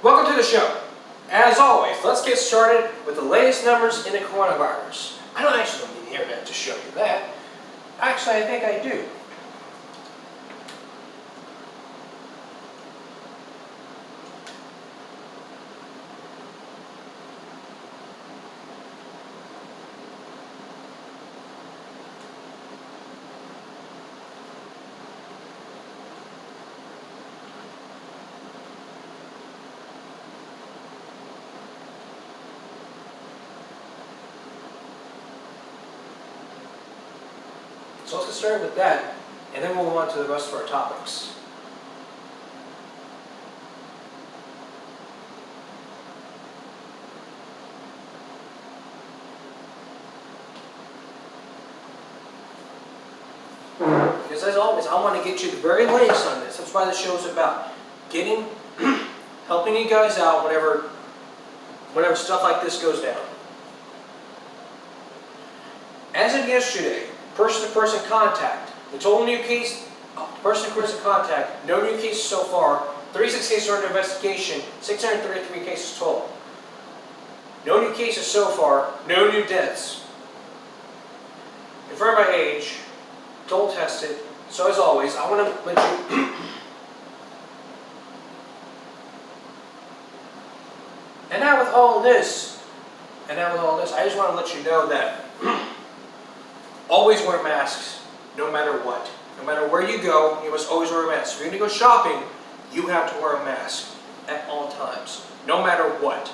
Welcome to the show. As always, let's get started with the latest numbers in the coronavirus. I don't actually need the internet to show you that. Actually, I think I do. So let's get started with that, and then we'll move on to the rest of our topics. Because as always, I want to get you the very latest on this. That's why the show is about getting, helping you guys out whenever stuff like this goes down. As of yesterday, person-to-person contact. The total new case, person-to-person contact, no new cases so far. 36 cases are under investigation, 633 cases total. No new cases so far, no new deaths. Confirmed by age, total tested. So as always, I want to let you... And now with all this, I just want to let you know that always wear masks, no matter what. No matter where you go, you must always wear a mask. If you're going to go shopping, you have to wear a mask at all times, no matter what.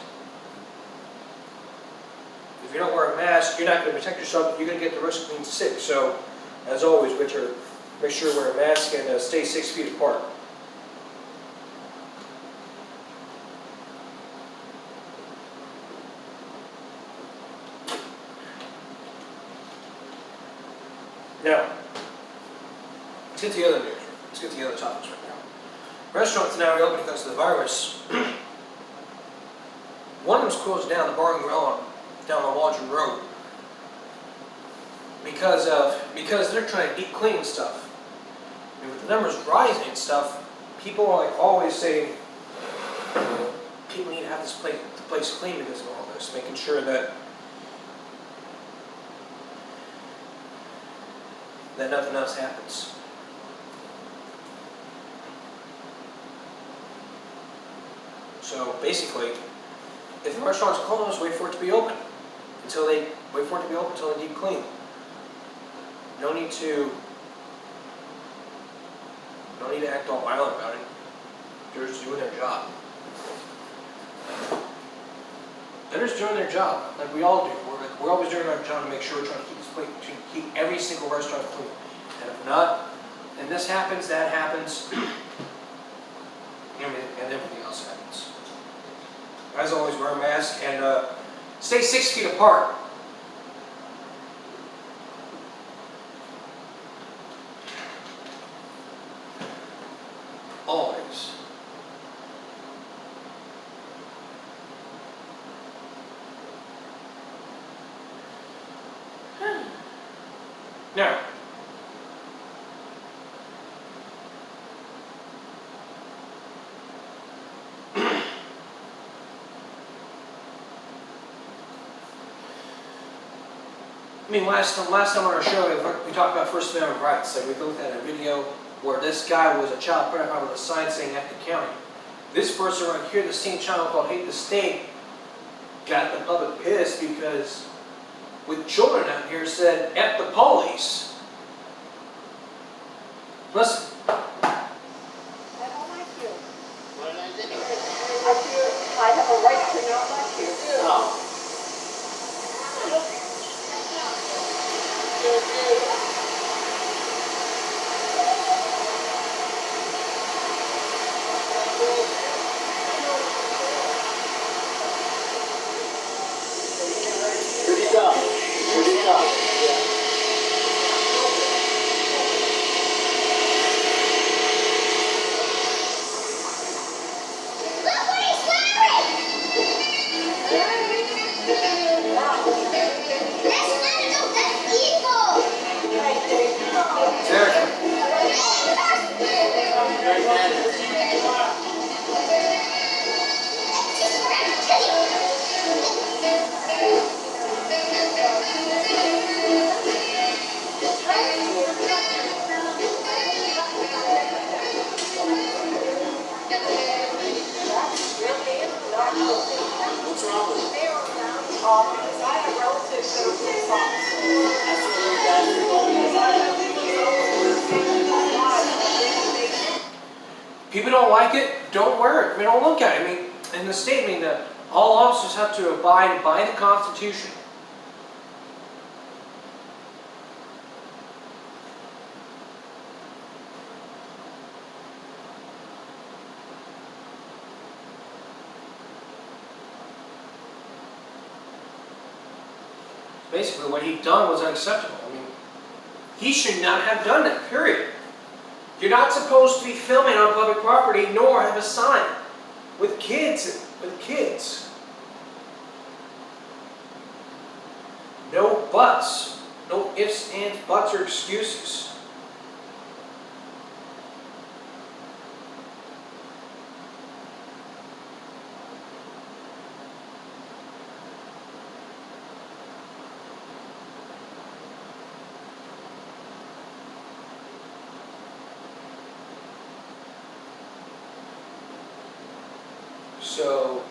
If you don't wear a mask, you're not going to protect yourself. You're going to get the risk of being sick. So, as always, make sure to wear a mask and stay 6 feet apart. Now, let's get to the other news. Let's get to the other topics right now. Restaurants are now reopening because of the virus. One of them's closed down, the Bar and Grill down on Waldron Road, because they're trying to deep clean stuff. And with the numbers rising and stuff, people are like always saying people need to have the place clean because of all this, making sure that nothing else happens. So basically, if the restaurant's closed, wait for it to be open until they deep clean. No need to act all violent about it. They're just doing their job. They're just doing their job, like we all do. We're always doing our job to make sure we're trying to keep this place, to keep every single restaurant clean. And if not, then this happens, that happens, and everything else happens. As always, wear a mask and stay 6 feet apart. Always. Now, last time on our show, we talked about First Amendment rights. And we looked at a video where this guy was a child pedophile with a sign saying "F the county." This person right here, the same channel called Hate the State, got the public pissed because with children out here said "F the police." Listen. I don't like you. I have a right to not like you. Oh. Pretty tough. What's wrong with it? They are around, because I have relatives that are police officers. That's what we're bad for. Because I have police officers saving my life on a daily basis. People don't like it, don't wear it. I mean, don't look at it. I mean, in the state, I mean, that all officers have to abide by the Constitution. Basically, what he done was unacceptable. I mean, he should not have done that, period. You're not supposed to be filming on public property, nor have a sign with kids. No buts. No ifs, ands, buts, or excuses. So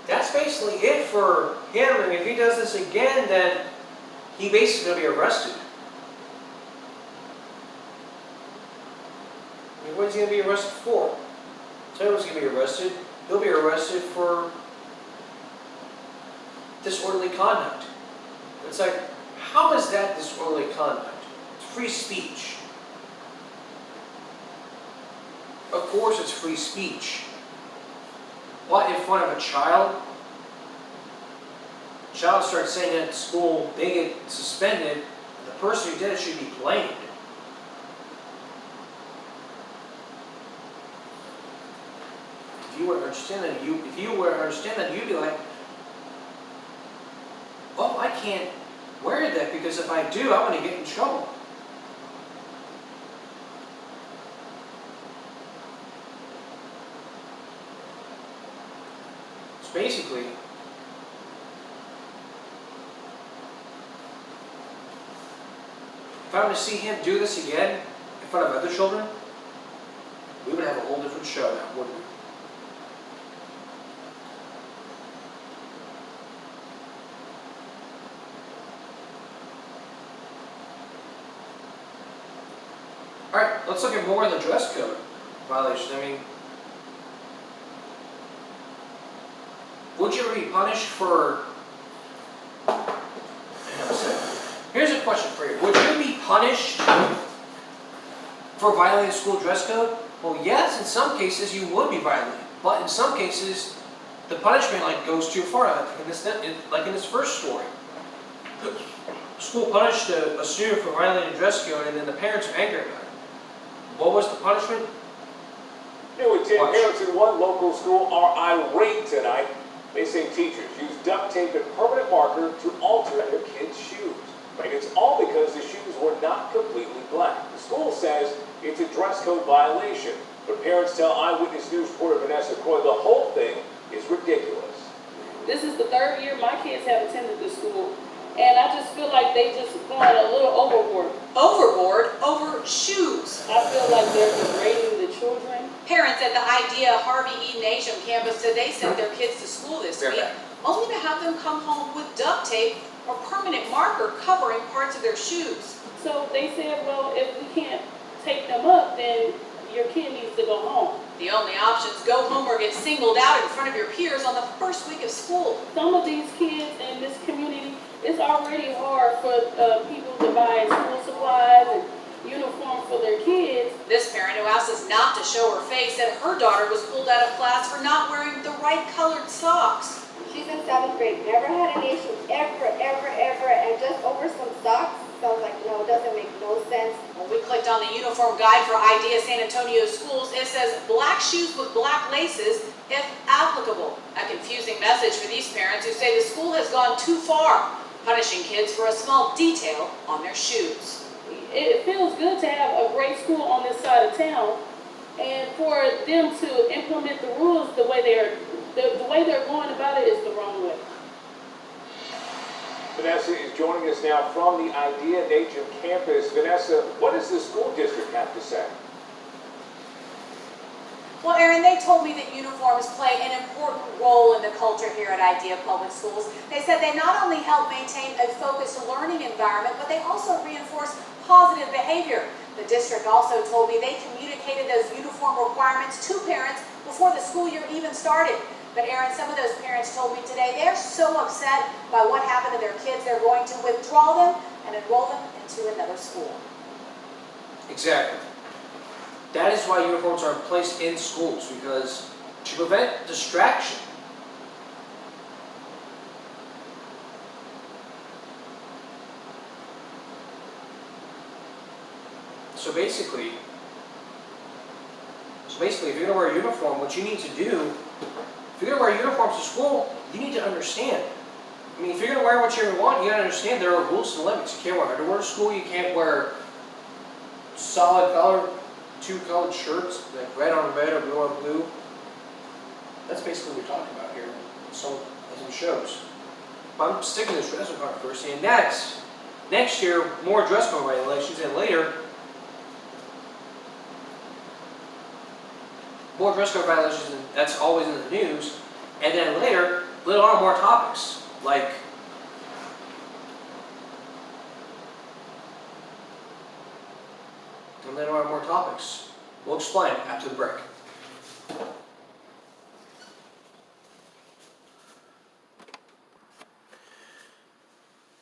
that's basically it for him. And if he does this again, then he basically going to be arrested. I mean, what is he going to be arrested for? I'll tell you what's going to be arrested. He'll be arrested for disorderly conduct. It's like, how is that disorderly conduct? It's free speech. Of course it's free speech. But in front of a child? Child starts saying that at school, they get suspended. The person who did it should be blamed. If you were to understand that, you'd be like, oh, I can't wear that because if I do, I'm going to get in trouble. So basically, if I were to see him do this again in front of other children, we would have a whole different show now, wouldn't we? Alright, let's look at more of the dress code violations. I mean, would you be punished for... Hang on a second. Here's a question for you. Would you be punished for violating school dress code? Well, yes, in some cases you would be violating. But in some cases, the punishment goes too far. Like in this first story. School punished a student for violating dress code, and then the parents are angry about it. What was the punishment? Nearly 10 parents in one local school are irate tonight. They say teachers used duct tape and permanent marker to alter their kids' shoes. And it's all because the shoes were not completely black. The school says it's a dress code violation. But parents tell Eyewitness News reporter Vanessa Coy the whole thing is ridiculous. This is the third year my kids have attended the school. And I just feel like they just going a little overboard. Overboard over shoes. I feel like they're degrading the children. Parents at the Idea Harvey E. Nation campus said they sent their kids to school this week, only to have them come home with duct tape or permanent marker covering parts of their shoes. So they said, well, if we can't take them up, then your kid needs to go home. The only options: go home or get singled out in front of your peers on the first week of school. Some of these kids in this community, it's already hard for people to buy school supplies and uniform for their kids. This parent, who asked us not to show her face, said her daughter was pulled out of class for not wearing the right colored socks. She's in 7th grade, never had an issue, ever, and just over some socks, sounds like, no, it doesn't make no sense. When we clicked on the uniform guide for Idea San Antonio schools, it says black shoes with black laces if applicable. A confusing message for these parents who say the school has gone too far, punishing kids for a small detail on their shoes. It feels good to have a great school on this side of town, and for them to implement the rules the way they're going about it is the wrong way. Vanessa is joining us now from the Idea Nation campus. Vanessa, what does the school district have to say? Well, Erin, they told me that uniforms play an important role in the culture here at Idea Public Schools. They said they not only help maintain a focused learning environment, but they also reinforce positive behavior. The district also told me they communicated those uniform requirements to parents before the school year even started. But Erin, some of those parents told me today they're so upset by what happened to their kids, they're going to withdraw them and enroll them into another school. Exactly. That is why uniforms are placed in schools, because to prevent distraction. So basically, if you're gonna wear a uniform, what you need to do, if you're gonna wear uniforms to school, you need to understand. I mean, if you're gonna wear what you want, you gotta understand there are rules and limits. You can't wear underwear to school, you can't wear solid color, two-colored shirts, like red on red or blue on blue. That's basically what we're talking about here. Some shows. I'm sticking to this dress code controversy, and next year, more dress code regulations, and later, more dress code violations, and that's always in the news. And then later, later on, more topics like and later on, more topics. We'll explain after the break.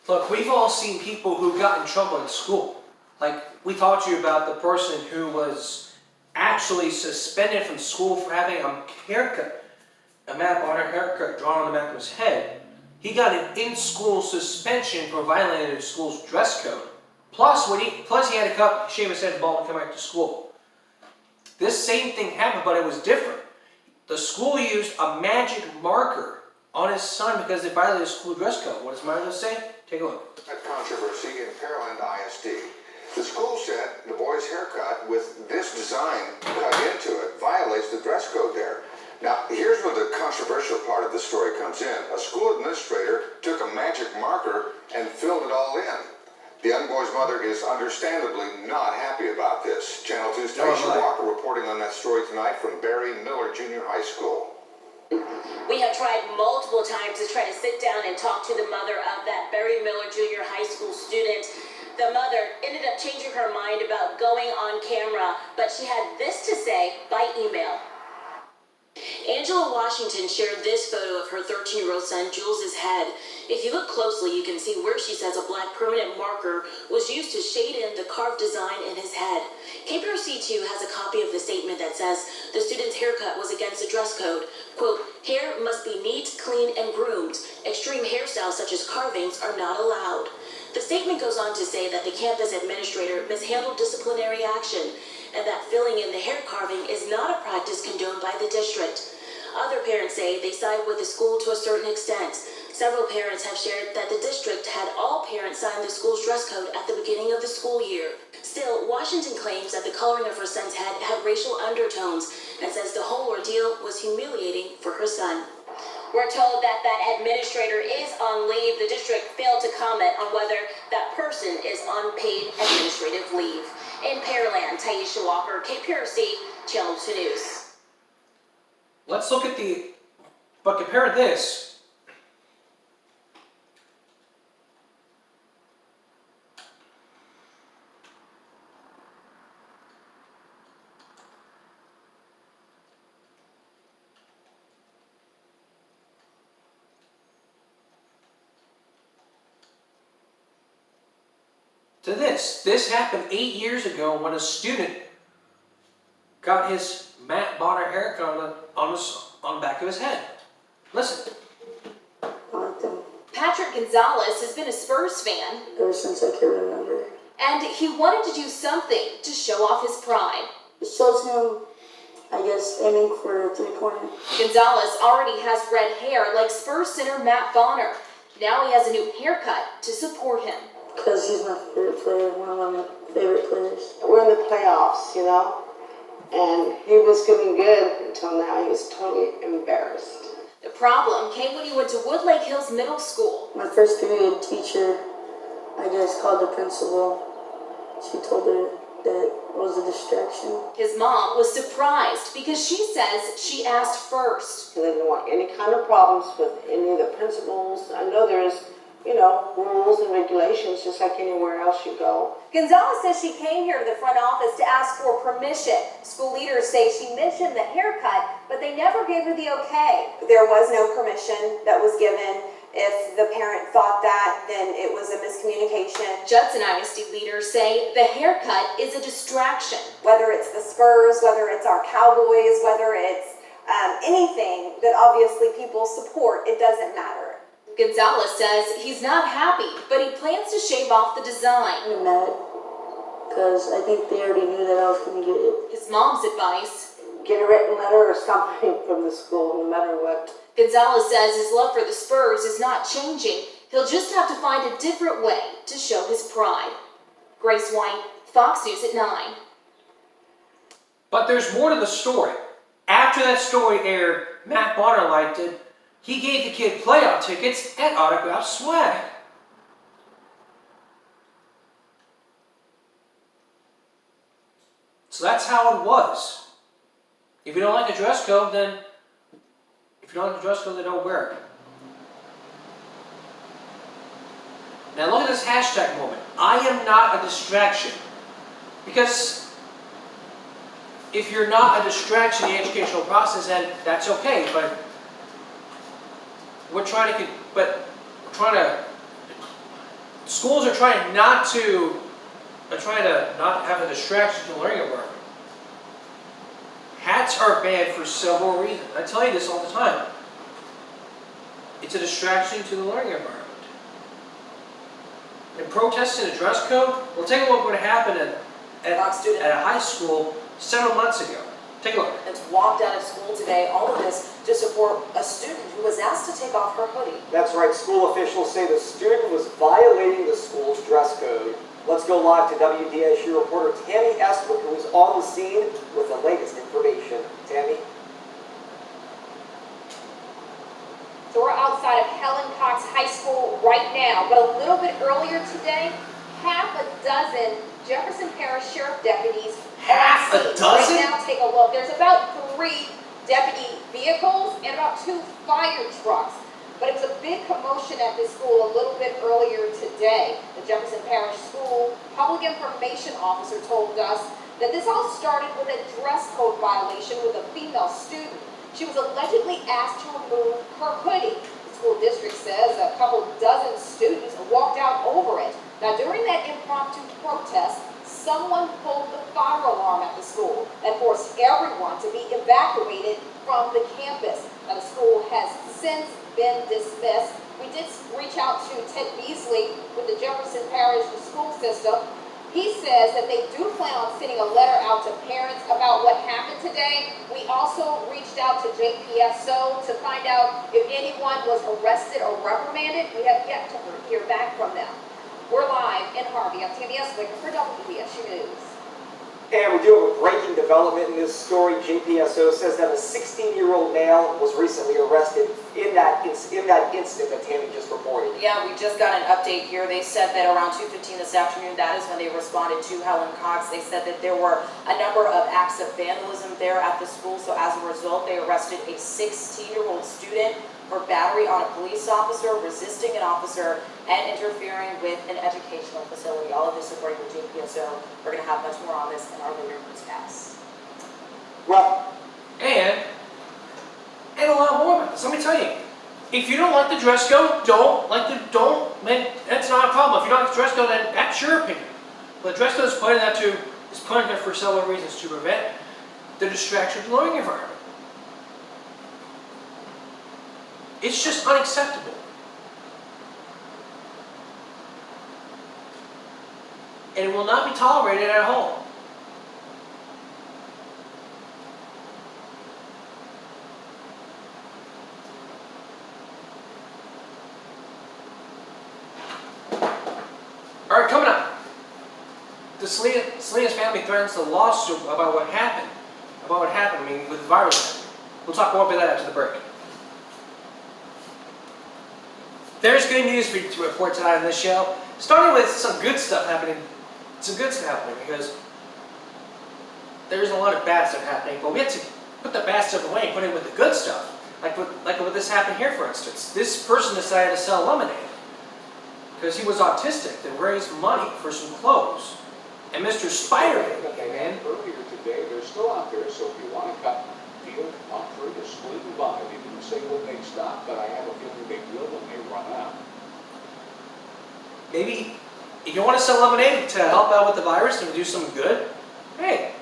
Look, we've all seen people who got in trouble in school. Like, we talked to you about the person who was actually suspended from school for having a haircut, a Matt Bonner haircut drawn on the back of his head. He got an in-school suspension for violating the school's dress code. Plus he had to shave his head bald and come back to school. This same thing happened, but it was different. The school used a magic marker on his son because they violated the school dress code. What does Mario say? Take a look. That controversy in Pearland ISD. The school said the boy's haircut with this design cut into it violates the dress code there. Now, here's where the controversial part of the story comes in. A school administrator took a magic marker and filled it all in. The young boy's mother is understandably not happy about this. Channel 2's Taisha Walker reporting on that story tonight from Barry Miller Junior High School. We have tried multiple times to try to sit down and talk to the mother of that Barry Miller Junior High School student. The mother ended up changing her mind about going on camera, but she had this to say by email. Angela Washington shared this photo of her 13-year-old son Jules' head. If you look closely, you can see where she says a black permanent marker was used to shade in the carved design in his head. KPRC2 has a copy of the statement that says the student's haircut was against the dress code. Quote, hair must be neat, clean, and groomed. Extreme hairstyles such as carvings are not allowed. The statement goes on to say that the campus administrator mishandled disciplinary action and that filling in the hair carving is not a practice condoned by the district. Other parents say they side with the school to a certain extent. Several parents have shared that the district had all parents sign the school's dress code at the beginning of the school year. Still, Washington claims that the coloring of her son's head had racial undertones and says the whole ordeal was humiliating for her son. We're told that administrator is on leave. The district failed to comment on whether that person is on paid administrative leave. In Pearland, Taisha Walker, KPRC, Channel 2 News. Let's look at but compare this. To this. This happened 8 years ago when a student got his Matt Bonner haircut on the back of his head. Listen. Patrick Gonzalez has been a Spurs fan ever since I can remember. and he wanted to do something to show off his pride. It shows him, I guess, aiming for a three-pointer. Gonzalez already has red hair like Spurs center Matt Bonner. Now he has a new haircut to support him. Because he's my favorite player, one of my favorite players. We're in the playoffs, you know, and he was doing good until now. He was totally embarrassed. The problem came when he went to Woodlake Hills Middle School. My first period teacher, I guess, called the principal. She told her that was a distraction. His mom was surprised because she says she asked first. They didn't want any kind of problems with any of the principals. I know there's, rules and regulations just like anywhere else you go. Gonzalez says she came here to the front office to ask for permission. School leaders say she mentioned the haircut, but they never gave her the okay. There was no permission that was given. If the parent thought that, then it was a miscommunication. Judson ISD leaders say the haircut is a distraction. Whether it's the Spurs, whether it's our Cowboys, whether it's anything that obviously people support, it doesn't matter. Gonzalez says he's not happy, but he plans to shave off the design. I'm mad because I think they already knew that I was going to get it. His mom's advice: Get a written letter or something from the school, no matter what. Gonzalez says his love for the Spurs is not changing. He'll just have to find a different way to show his pride. Grace White, Fox News at 9. But there's more to the story. After that story aired, Matt Bonner liked it. He gave the kid playoff tickets and autographed swag. So that's how it was. If you don't like the dress code, then don't wear it. Now look at this hashtag moment. I am not a distraction. Because if you're not a distraction in the educational process, then that's okay. But schools are trying not to have a distraction to the learning environment. Hats are banned for several reasons. I tell you this all the time. It's a distraction to the learning environment. And protesting a dress code, well, take a look what happened at a high school several months ago. Take a look. It's walked out of school today, all of this to support a student who was asked to take off her hoodie. That's right, school officials say the student was violating the school's dress code. Let's go live to WDSU reporter Tammy Estwick, who is on the scene with the latest information. Tammy? So we're outside of Helen Cox High School right now, but a little bit earlier today, half a dozen Jefferson Parish Sheriff deputies. Half a dozen? Right now, take a look. There's about 3 deputy vehicles and about 2 fire trucks. But it was a big commotion at this school a little bit earlier today. The Jefferson Parish School Public Information Officer told us that this all started with a dress code violation with a female student. She was allegedly asked to remove her hoodie. The school district says a couple dozen students walked out over it. Now, during that impromptu protest, someone pulled the fire alarm at the school and forced everyone to be evacuated from the campus. Now, the school has since been dismissed. We did reach out to Ted Beasley with the Jefferson Parish School System. He says that they do plan on sending a letter out to parents about what happened today. We also reached out to JPSO to find out if anyone was arrested or reprimanded. We have yet to hear back from them. We're live in Harvey. I'm Tammy Estwick for WDSU News. And we do have a breaking development in this story. JPSO says that a 16-year-old male was recently arrested in that incident that Tammy just reported. Yeah, we just got an update here. They said that around 2:15 this afternoon, that is when they responded to Helen Cox. They said that there were a number of acts of vandalism there at the school. So as a result, they arrested a 16-year-old student for battery on a police officer, resisting an officer, and interfering with an educational facility. All of this according to JPSO. We're going to have much more on this in our later newscasts. Well, And a lot more about this. Let me tell you, if you don't like the dress code, man, that's not a problem. If you don't like the dress code, then that's your opinion. But the dress code is put in there for several reasons: to prevent the distraction of the learning environment. It's just unacceptable. And it will not be tolerated at home. All right, coming up. The Salinas family threatens a lawsuit about what happened. With the virus. We'll talk more about that after the break. There's good news for you to report tonight on this show. Starting with some good stuff happening. Because there's a lot of bad stuff happening, but we have to put the bad stuff away and put in with the good stuff. Like what this happened here, for instance. This person decided to sell lemonade because he was autistic and raised money for some clothes. And Mr. Spider-Man came in. Earlier today, they're still out there, so if you want to cut deal on through, just swing by. They didn't say when they'd stop, but I have a feeling they will when they run out. Maybe if you want to sell lemonade to help out with the virus and do some good, hey,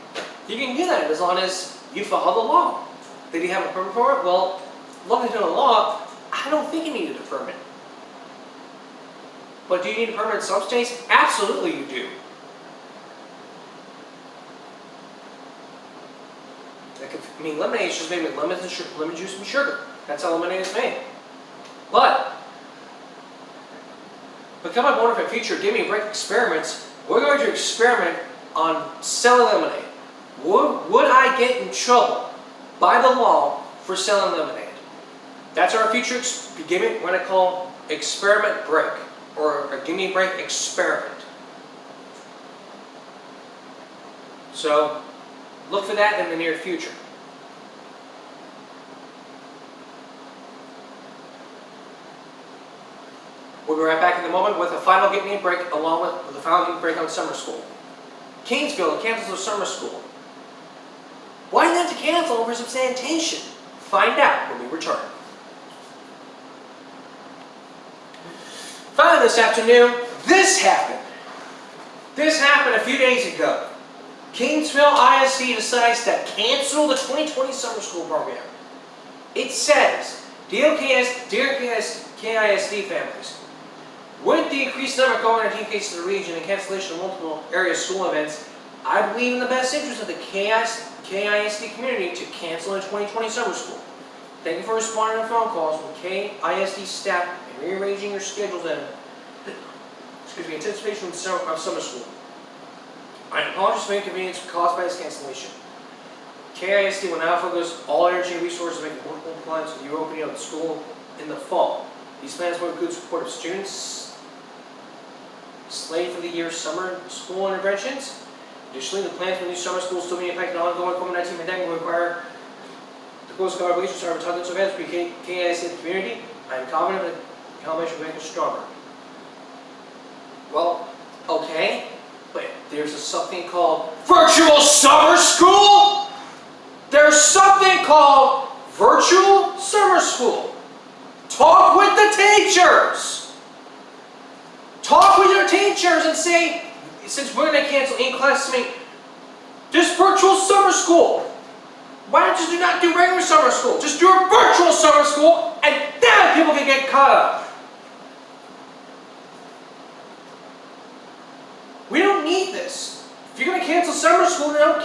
you can do that as long as you follow the law. Did he have a permit for it? Well, looking into the law, I don't think he needed a permit. But do you need a permit in some states? Absolutely you do. I mean, lemonade is just made with lemon juice and sugar. That's how lemonade is made. But, become a bonus for future Give Me a Break experiments, we're going to experiment on selling lemonade. Would I get in trouble by the law for selling lemonade? That's our future we're going to call experiment break, or a Give Me a Break experiment. So, look for that in the near future. We'll be right back in a moment with a final Give Me a Break, along with the final Give Me a Break on summer school. Kingsville cancels their summer school. Why did they have to cancel over some sanitation? Find out when we return. Finally this afternoon, this happened. This happened a few days ago. Kingsville ISD decides to cancel the 2020 summer school program. It says, Dear KISD families, with the increased number of COVID-19 cases in the region and cancellation of multiple area school events, I believe in the best interest of the KISD community to cancel the 2020 summer school. Thank you for responding to phone calls from KISD staff and rearranging your schedules in anticipation of summer school. I apologize for the inconvenience caused by this cancellation. KISD will now focus all energy and resources making workable compliance with the reopening of the school in the fall. These plans will include support of students slated for the year's summer school interventions. Additionally, the plans for these summer schools still being impacted on ongoing COVID-19 pandemic will require the close collaboration of attendance events between KISD and the community. I am confident that the combination will make us stronger. Well, okay. But there's something called virtual summer school? There's something called virtual summer school. Talk with the teachers. Talk with your teachers and say, since we're going to cancel in-class, just virtual summer school. Why don't you not do regular summer school? Just do a virtual summer school, and then people can get caught up. We don't need this. If you're going to cancel summer school, don't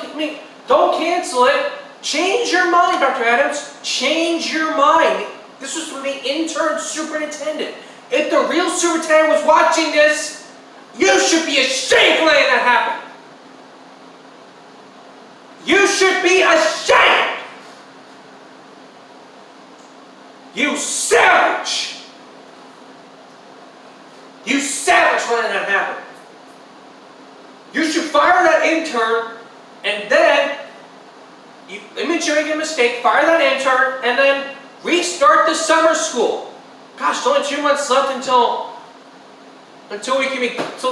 cancel it. Change your mind, Dr. Adams. Change your mind. This was from the intern superintendent. If the real superintendent was watching this, you should be ashamed for letting that happen. You should be ashamed. You savage. You savage for letting that happen. You should fire that intern, and then, admit you're making a mistake, fire that intern, and then restart the summer school. Gosh, there's only 2 months left until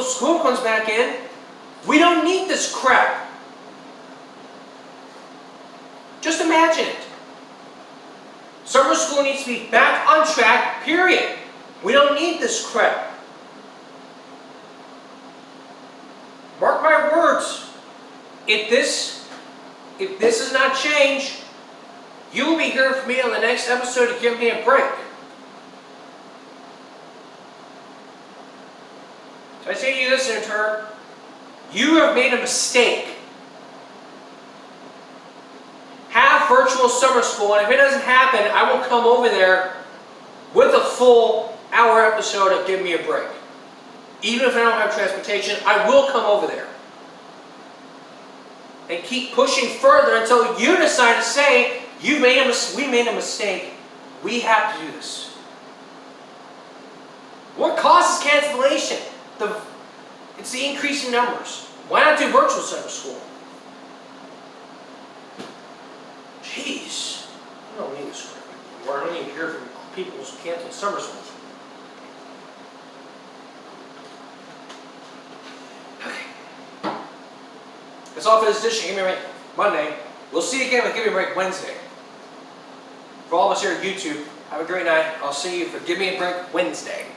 school comes back in. We don't need this crap. Just imagine it. Summer school needs to be back on track, period. We don't need this crap. Mark my words, if this does not change, you will be hearing from me on the next episode to Give Me a Break. So I say to you this, intern, you have made a mistake. Have virtual summer school, and if it doesn't happen, I will come over there with a full hour episode of Give Me a Break. Even if I don't have transportation, I will come over there. And keep pushing further until you decide to say, we made a mistake. We have to do this. What causes cancellation? It's the increasing numbers. Why not do virtual summer school? people's canceled summer schools. Okay. That's all for this edition. Give me a break Monday. We'll see you again with Give Me a Break Wednesday. For all of us here at YouTube, have a great night. I'll see you for Give Me a Break Wednesday.